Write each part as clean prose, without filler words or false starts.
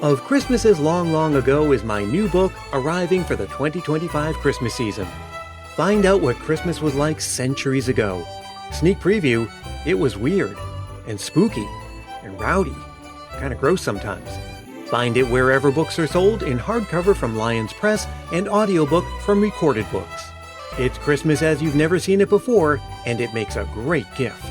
Of Christmases Long, Long Ago is my new book arriving for the 2025 Christmas season. Find out what Christmas was like centuries ago. Sneak preview, it was weird, and spooky, and rowdy, kind of gross sometimes. Find it wherever books are sold in hardcover from Lyons Press and audiobook from Recorded Books. It's Christmas as you've never seen it before, and it makes a great gift.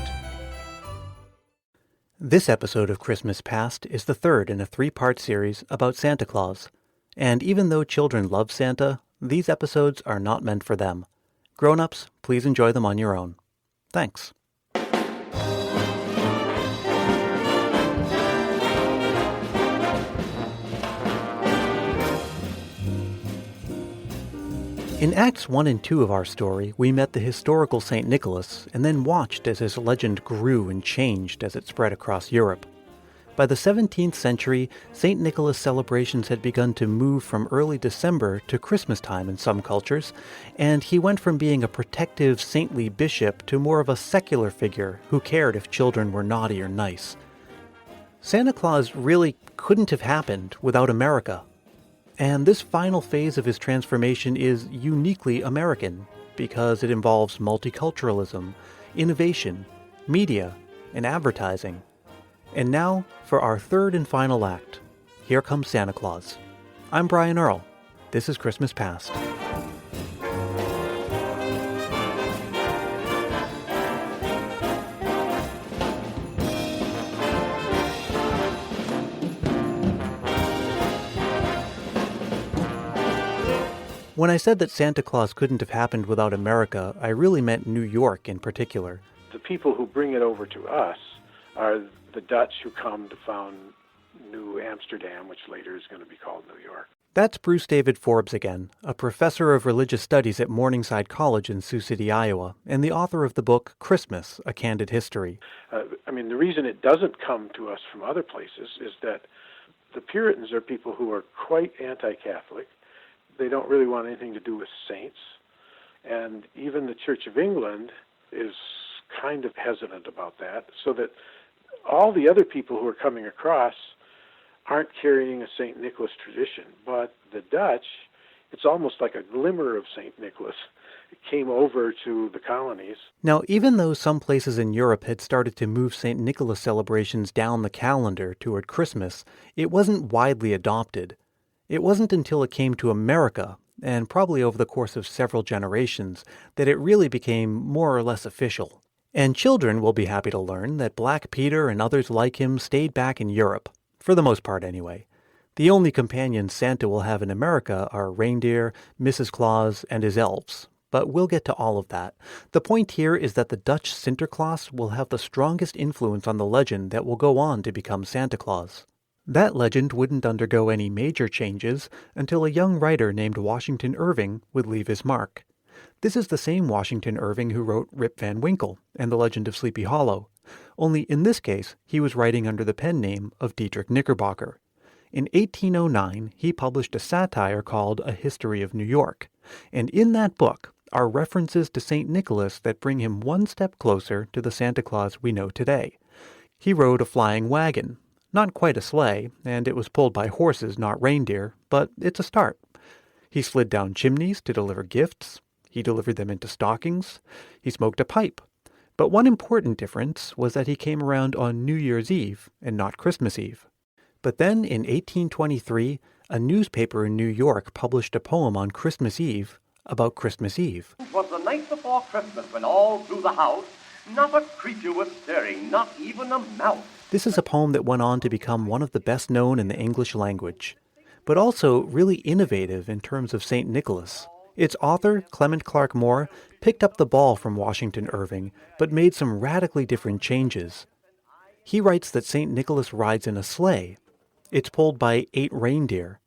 This episode of Christmas Past is the third in a three-part series about Santa Claus. And even though children love Santa, these episodes are not meant for them. Grown-ups, please enjoy them on your own. Thanks. In Acts 1 and 2 of our story, we met the historical St. Nicholas and then watched as his legend grew and changed as it spread across Europe. By the 17th century, St. Nicholas celebrations had begun to move from early December to Christmas time in some cultures, and he went from being a protective, saintly bishop to more of a secular figure who cared if children were naughty or nice. Santa Claus really couldn't have happened without America. And this final phase of his transformation is uniquely American because it involves multiculturalism, innovation, media, and advertising. And now, for our third and final act, here comes Santa Claus. I'm Brian Earl. This is Christmas Past. When I said that Santa Claus couldn't have happened without America, I really meant New York in particular. The people who bring it over to us are the Dutch who come to found New Amsterdam, which later is going to be called New York. That's Bruce David Forbes again, a professor of religious studies at Morningside College in Sioux City, Iowa, and the author of the book Christmas, A Candid History. The reason it doesn't come to us from other places is that the Puritans are people who are quite anti-Catholic. They don't really want anything to do with saints. And even the Church of England is kind of hesitant about that, so that all the other people who are coming across aren't carrying a St. Nicholas tradition. But the Dutch, it's almost like a glimmer of St. Nicholas. It came over to the colonies. Now, even though some places in Europe had started to move St. Nicholas celebrations down the calendar toward Christmas, it wasn't widely adopted. It wasn't until it came to America, and probably over the course of several generations, that it really became more or less official. And children will be happy to learn that Black Peter and others like him stayed back in Europe, for the most part anyway. The only companions Santa will have in America are reindeer, Mrs. Claus, and his elves. But we'll get to all of that. The point here is that the Dutch Sinter Klaas will have the strongest influence on the legend that will go on to become Santa Claus. That legend wouldn't undergo any major changes until a young writer named Washington Irving would leave his mark. This is the same Washington Irving who wrote Rip Van Winkle and The Legend of Sleepy Hollow, only in this case he was writing under the pen name of Dietrich Knickerbocker. In 1809 he published a satire called A History of New York, and in that book are references to St. Nicholas that bring him one step closer to the Santa Claus we know today. He rode a flying wagon. Not quite a sleigh, and it was pulled by horses, not reindeer, but it's a start. He slid down chimneys to deliver gifts. He delivered them into stockings. He smoked a pipe. But one important difference was that he came around on New Year's Eve and not Christmas Eve. But then in 1823, a newspaper in New York published a poem on Christmas Eve about Christmas Eve. It was the night before Christmas when all through the house not a creature was stirring, not even a mouse. This is a poem that went on to become one of the best known in the English language, but also really innovative in terms of St. Nicholas. Its author, Clement Clark Moore, picked up the ball from Washington Irving, but made some radically different changes. He writes that St. Nicholas rides in a sleigh. It's pulled by 8 reindeer.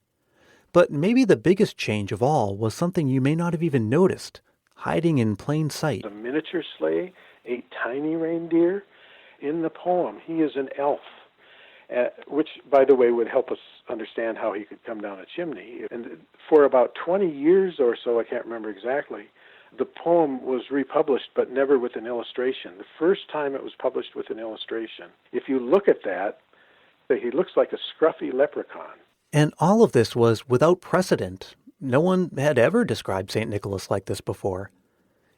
But maybe the biggest change of all was something you may not have even noticed, hiding in plain sight. A miniature sleigh, 8 tiny reindeer. In the poem, he is an elf, which, by the way, would help us understand how he could come down a chimney. And for about 20 years or so, I can't remember exactly, the poem was republished, but never with an illustration. The first time it was published with an illustration. If you look at that, he looks like a scruffy leprechaun. And all of this was without precedent. No one had ever described St. Nicholas like this before.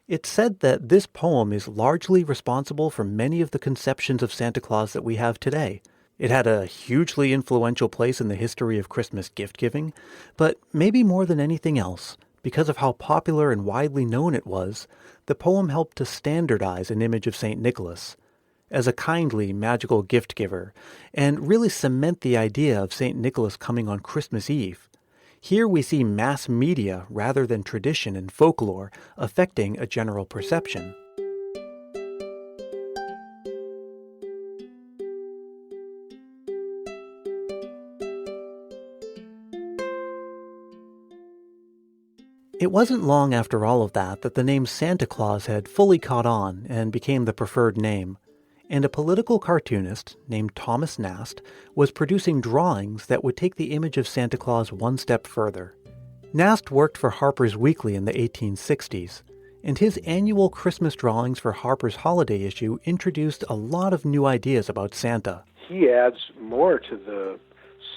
It's said that this poem is largely responsible for many of the conceptions of Santa Claus that we have today. It had a hugely influential place in the history of Christmas gift-giving, but maybe more than anything else, because of how popular and widely known it was, the poem helped to standardize an image of St. Nicholas as a kindly, magical gift-giver, and really cement the idea of St. Nicholas coming on Christmas Eve. Here we see mass media rather than tradition and folklore affecting a general perception. It wasn't long after all of that the name Santa Claus had fully caught on and became the preferred name. And a political cartoonist named Thomas Nast was producing drawings that would take the image of Santa Claus one step further. Nast worked for Harper's Weekly in the 1860s, and his annual Christmas drawings for Harper's holiday issue introduced a lot of new ideas about Santa. He adds more to the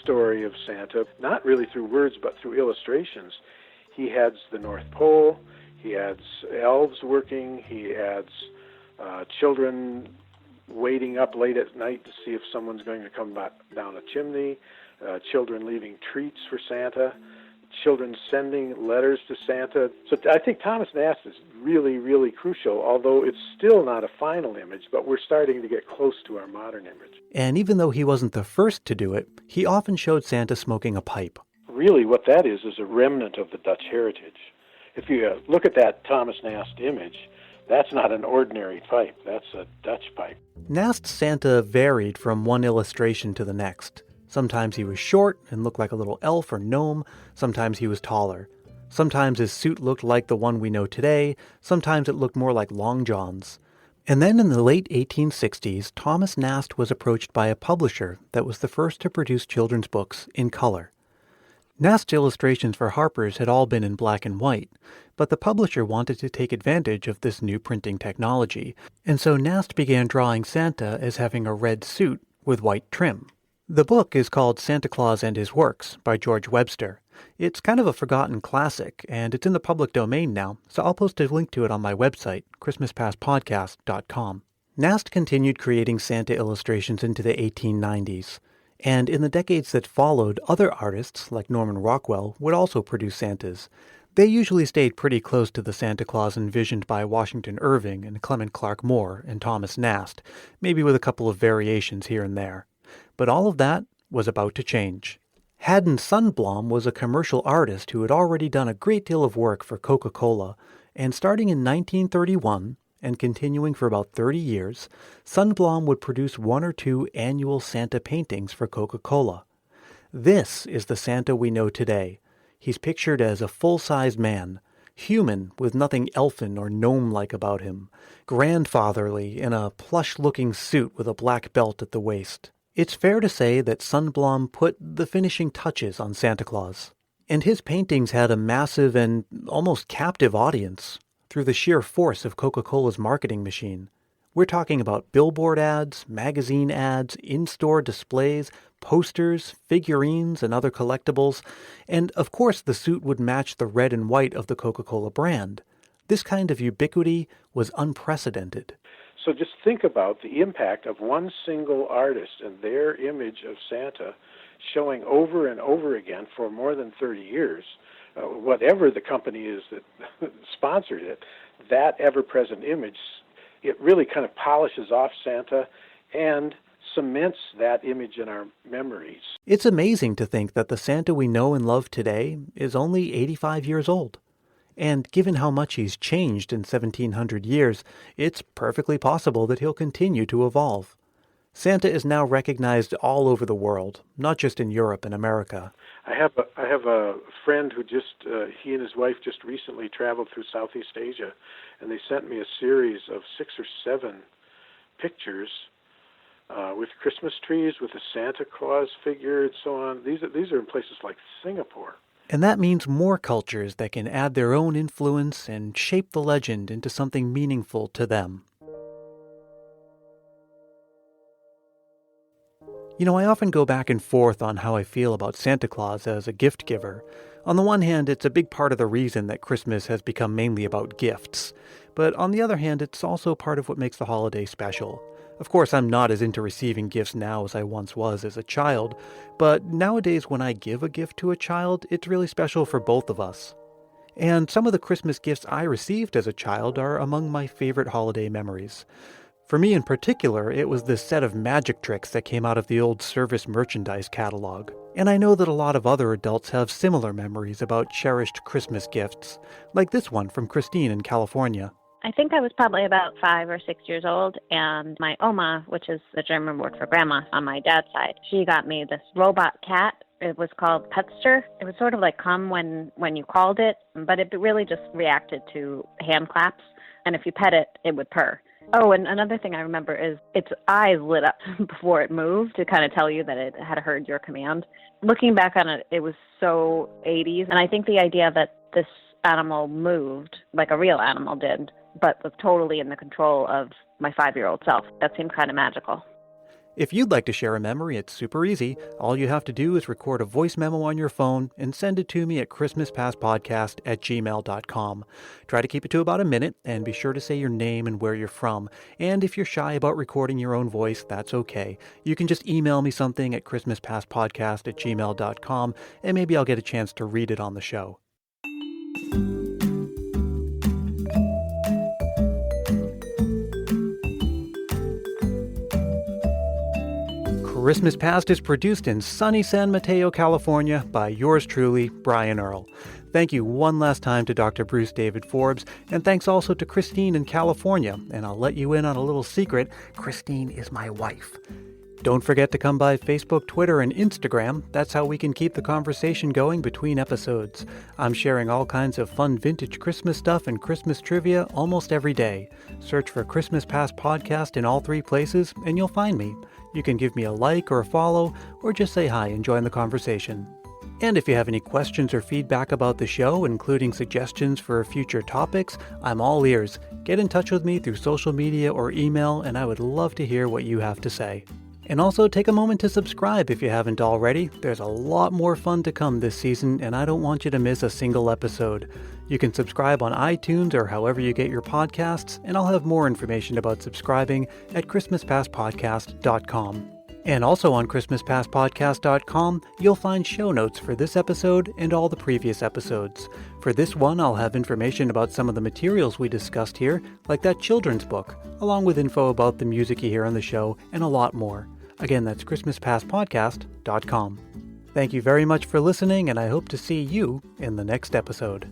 story of Santa, not really through words but through illustrations. He adds the North Pole, he adds elves working, he adds children waiting up late at night to see if someone's going to come back down a chimney, children leaving treats for Santa, children sending letters to Santa. So I think Thomas Nast is really, really crucial, although it's still not a final image, but we're starting to get close to our modern image. And even though he wasn't the first to do it, he often showed Santa smoking a pipe. Really what that is a remnant of the Dutch heritage. If you look at that Thomas Nast image, that's not an ordinary pipe, that's a Dutch pipe. Nast's Santa varied from one illustration to the next. Sometimes he was short and looked like a little elf or gnome, sometimes he was taller. Sometimes his suit looked like the one we know today, sometimes it looked more like Long John's. And then in the late 1860s, Thomas Nast was approached by a publisher that was the first to produce children's books in color. Nast's illustrations for Harper's had all been in black and white, but the publisher wanted to take advantage of this new printing technology, and so Nast began drawing Santa as having a red suit with white trim. The book is called Santa Claus and His Works by George Webster. It's kind of a forgotten classic, and it's in the public domain now, so I'll post a link to it on my website, christmaspastpodcast.com. Nast continued creating Santa illustrations into the 1890s. And in the decades that followed, other artists, like Norman Rockwell, would also produce Santas. They usually stayed pretty close to the Santa Claus envisioned by Washington Irving and Clement Clark Moore and Thomas Nast, maybe with a couple of variations here and there. But all of that was about to change. Haddon Sundblom was a commercial artist who had already done a great deal of work for Coca-Cola, and starting in 1931, and continuing for about 30 years, Sundblom would produce one or two annual Santa paintings for Coca-Cola. This is the Santa we know today. He's pictured as a full-sized man, human with nothing elfin or gnome-like about him, grandfatherly in a plush-looking suit with a black belt at the waist. It's fair to say that Sundblom put the finishing touches on Santa Claus. And his paintings had a massive and almost captive audience through the sheer force of Coca-Cola's marketing machine. We're talking about billboard ads, magazine ads, in-store displays, posters, figurines, and other collectibles, and of course the suit would match the red and white of the Coca-Cola brand. This kind of ubiquity was unprecedented. So just think about the impact of one single artist and their image of Santa showing over and over again for more than 30 years. Whatever the company is that sponsored it, that ever-present image, it really kind of polishes off Santa and cements that image in our memories. It's amazing to think that the Santa we know and love today is only 85 years old. And given how much he's changed in 1700 years, it's perfectly possible that he'll continue to evolve. Santa is now recognized all over the world, not just in Europe and America. I have a friend who he and his wife just recently traveled through Southeast Asia, and they sent me a series of 6 or 7 pictures with Christmas trees, with a Santa Claus figure, and so on. These are in places like Singapore. And that means more cultures that can add their own influence and shape the legend into something meaningful to them. I often go back and forth on how I feel about Santa Claus as a gift giver. On the one hand, it's a big part of the reason that Christmas has become mainly about gifts. But on the other hand, it's also part of what makes the holiday special. Of course, I'm not as into receiving gifts now as I once was as a child, but nowadays when I give a gift to a child, it's really special for both of us. And some of the Christmas gifts I received as a child are among my favorite holiday memories. For me in particular, it was this set of magic tricks that came out of the old service merchandise catalog. And I know that a lot of other adults have similar memories about cherished Christmas gifts, like this one from Christine in California. I think I was probably about 5 or 6 years old, and my Oma, which is the German word for grandma on my dad's side, she got me this robot cat. It was called Petster. It was sort of like come when you called it, but it really just reacted to hand claps, and if you pet it, it would purr. Oh, and another thing I remember is its eyes lit up before it moved to kind of tell you that it had heard your command. Looking back on it, it was so 80s, and I think the idea that this animal moved like a real animal did, but was totally in the control of my 5-year-old self, that seemed kind of magical. If you'd like to share a memory, it's super easy. All you have to do is record a voice memo on your phone and send it to me at christmaspastpodcast@gmail.com. Try to keep it to about a minute, and be sure to say your name and where you're from. And if you're shy about recording your own voice, that's okay. You can just email me something at christmaspastpodcast@gmail.com, and maybe I'll get a chance to read it on the show. Christmas Past is produced in sunny San Mateo, California by yours truly, Brian Earl. Thank you one last time to Dr. Bruce David Forbes, and thanks also to Christine in California. And I'll let you in on a little secret, Christine is my wife. Don't forget to come by Facebook, Twitter, and Instagram. That's how we can keep the conversation going between episodes. I'm sharing all kinds of fun vintage Christmas stuff and Christmas trivia almost every day. Search for Christmas Past Podcast in all 3 places, and you'll find me. You can give me a like or a follow, or just say hi and join the conversation. And if you have any questions or feedback about the show, including suggestions for future topics, I'm all ears. Get in touch with me through social media or email, and I would love to hear what you have to say. And also take a moment to subscribe if you haven't already. There's a lot more fun to come this season, and I don't want you to miss a single episode. You can subscribe on iTunes or however you get your podcasts, and I'll have more information about subscribing at christmaspastpodcast.com. And also on christmaspastpodcast.com, you'll find show notes for this episode and all the previous episodes. For this one, I'll have information about some of the materials we discussed here, like that children's book, along with info about the music you hear on the show, and a lot more. Again, that's christmaspastpodcast.com. Thank you very much for listening, and I hope to see you in the next episode.